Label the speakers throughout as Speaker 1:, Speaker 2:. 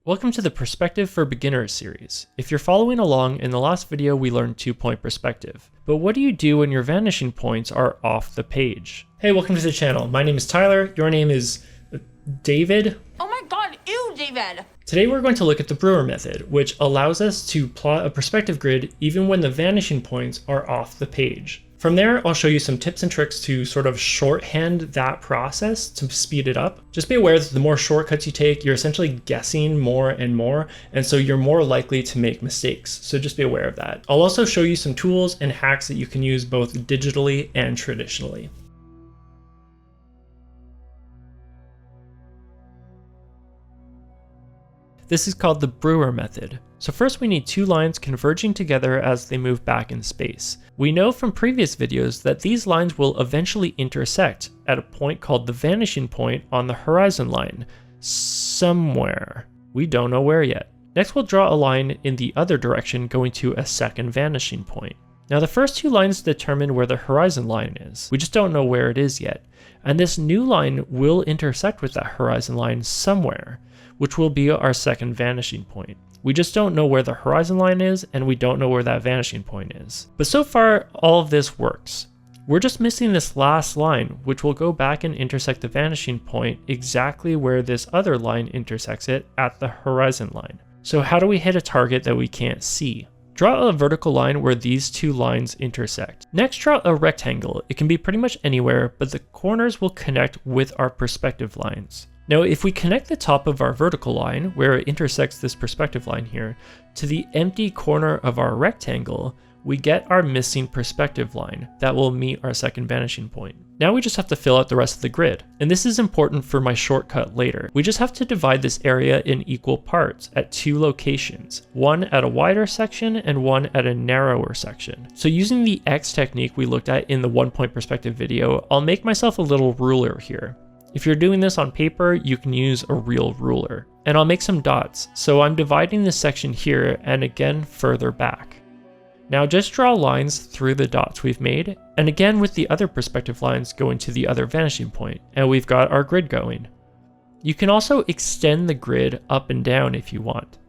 Speaker 1: Welcome to the Perspective for Beginners series. If you're following along, in the last video we learned 2-point perspective. But what do you do when your vanishing points are off the page? Hey, welcome to the channel. My name is Tyler. Your name is David.
Speaker 2: Oh my god, ew, David!
Speaker 1: Today we're going to look at the Brewer Method, which allows us to plot a perspective grid even when the vanishing points are off the page. From there, I'll show you some tips and tricks to sort of shorthand that process to speed it up. Just be aware that the more shortcuts you take, you're essentially guessing more and more, and so you're more likely to make mistakes. So just be aware of that. I'll also show you some tools and hacks that you can use both digitally and traditionally. This is called the Brewer Method. So first we need two lines converging together as they move back in space. We know from previous videos that these lines will eventually intersect at a point called the vanishing point on the horizon line. Somewhere. We don't know where yet. Next we'll draw a line in the other direction going to a second vanishing point. Now the first two lines determine where the horizon line is. We just don't know where it is yet. And this new line will intersect with that horizon line somewhere, which will be our second vanishing point. We just don't know where the horizon line is, and we don't know where that vanishing point is. But so far, all of this works. We're just missing this last line, which will go back and intersect the vanishing point exactly where this other line intersects it at the horizon line. So how do we hit a target that we can't see? Draw a vertical line where these two lines intersect. Next, draw a rectangle. It can be pretty much anywhere, but the corners will connect with our perspective lines. Now, if we connect the top of our vertical line, where it intersects this perspective line here, to the empty corner of our rectangle, we get our missing perspective line that will meet our second vanishing point. Now we just have to fill out the rest of the grid. And this is important for my shortcut later. We just have to divide this area in equal parts at two locations, one at a wider section and one at a narrower section. So using the X technique we looked at in the 1-point perspective video, I'll make myself a little ruler here. If you're doing this on paper, you can use a real ruler. And I'll make some dots, so I'm dividing this section here and again further back. Now just draw lines through the dots we've made, and again with the other perspective lines going to the other vanishing point, and we've got our grid going. You can also extend the grid up and down if you want.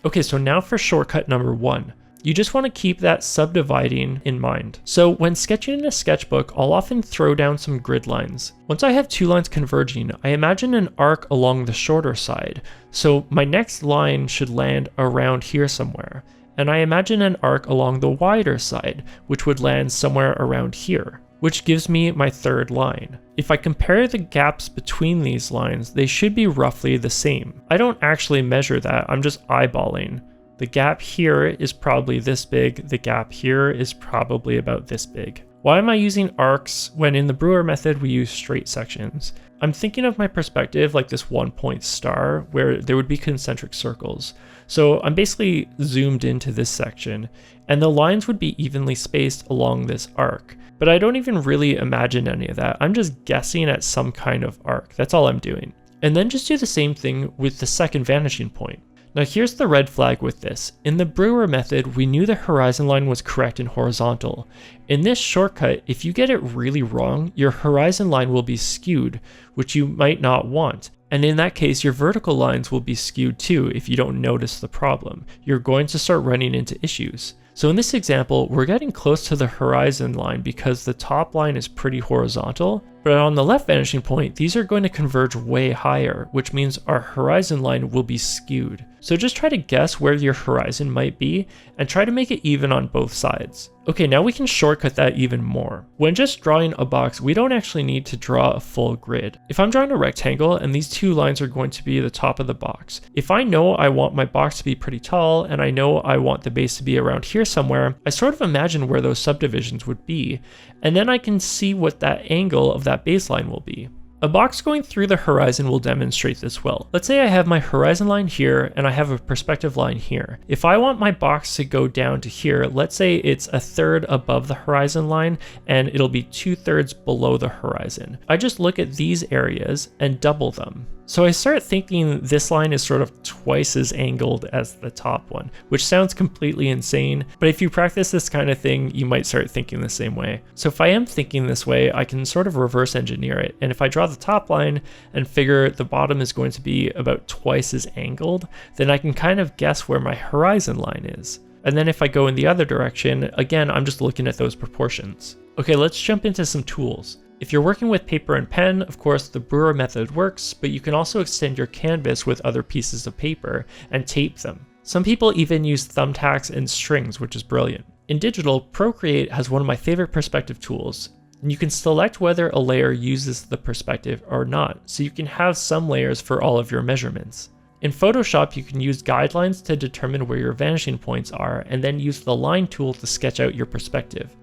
Speaker 1: Okay, so now for shortcut number 1. You just want to keep that subdividing in mind. So when sketching in a sketchbook, I'll often throw down some grid lines. Once I have two lines converging, I imagine an arc along the shorter side. So my next line should land around here somewhere. And I imagine an arc along the wider side, which would land somewhere around here, which gives me my third line. If I compare the gaps between these lines, they should be roughly the same. I don't actually measure that, I'm just eyeballing. The gap here is probably this big, the gap here is probably about this big. Why am I using arcs when in the Brewer method we use straight sections? I'm thinking of my perspective like this 1-point star where there would be concentric circles. So I'm basically zoomed into this section and the lines would be evenly spaced along this arc. But I don't even really imagine any of that. I'm just guessing at some kind of arc. That's all I'm doing. And then just do the same thing with the second vanishing point. Now here's the red flag with this. In the Brewer method, we knew the horizon line was correct and horizontal. In this shortcut, if you get it really wrong, your horizon line will be skewed, which you might not want. And in that case, your vertical lines will be skewed too if you don't notice the problem. You're going to start running into issues. So in this example, we're getting close to the horizon line because the top line is pretty horizontal, but on the left vanishing point, these are going to converge way higher, which means our horizon line will be skewed. So just try to guess where your horizon might be and try to make it even on both sides. Okay, now we can shortcut that even more. When just drawing a box, we don't actually need to draw a full grid. If I'm drawing a rectangle and these two lines are going to be the top of the box, if I know I want my box to be pretty tall and I know I want the base to be around here somewhere, I sort of imagine where those subdivisions would be, and then I can see what that angle of that baseline will be. A box going through the horizon will demonstrate this well. Let's say I have my horizon line here and I have a perspective line here. If I want my box to go down to here, let's say it's 1/3 above the horizon line and it'll be 2/3 below the horizon. I just look at these areas and double them. So I start thinking this line is sort of twice as angled as the top one, which sounds completely insane, but if you practice this kind of thing, you might start thinking the same way. So if I am thinking this way, I can sort of reverse engineer it. And if I draw the top line and figure the bottom is going to be about twice as angled, then I can kind of guess where my horizon line is. And then if I go in the other direction, again, I'm just looking at those proportions. Okay, let's jump into some tools. If you're working with paper and pen, of course, the Brewer method works, but you can also extend your canvas with other pieces of paper and tape them. Some people even use thumbtacks and strings, which is brilliant. In digital, Procreate has one of my favorite perspective tools, and you can select whether a layer uses the perspective or not, so you can have some layers for all of your measurements. In Photoshop, you can use guidelines to determine where your vanishing points are, and then use the line tool to sketch out your perspective.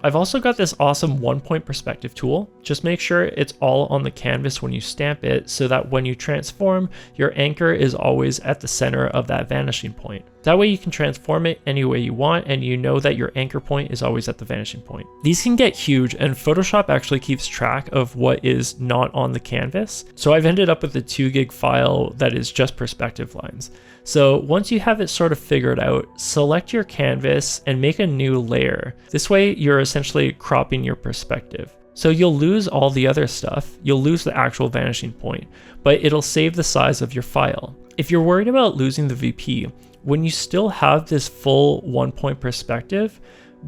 Speaker 1: I've also got this awesome 1-point perspective tool. Just make sure it's all on the canvas when you stamp it so that when you transform, your anchor is always at the center of that vanishing point. That way you can transform it any way you want and you know that your anchor point is always at the vanishing point. These can get huge and Photoshop actually keeps track of what is not on the canvas. So I've ended up with a 2 gig file that is just perspective lines. So once you have it sort of figured out, select your canvas and make a new layer. This way you're essentially cropping your perspective. So you'll lose all the other stuff, you'll lose the actual vanishing point, but it'll save the size of your file. If you're worried about losing the VP, when you still have this full 1-point perspective,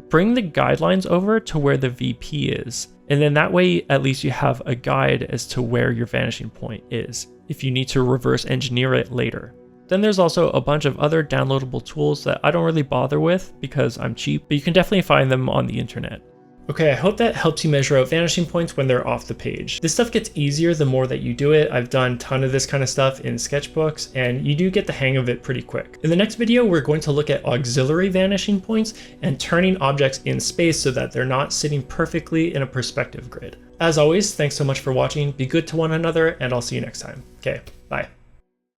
Speaker 1: bring the guidelines over to where the VP is. And then that way, at least you have a guide as to where your vanishing point is, if you need to reverse engineer it later. Then there's also a bunch of other downloadable tools that I don't really bother with because I'm cheap, but you can definitely find them on the internet. Okay, I hope that helps you measure out vanishing points when they're off the page. This stuff gets easier the more that you do it. I've done a ton of this kind of stuff in sketchbooks and you do get the hang of it pretty quick. In the next video, we're going to look at auxiliary vanishing points and turning objects in space so that they're not sitting perfectly in a perspective grid. As always, thanks so much for watching. Be good to one another and I'll see you next time. Okay, bye.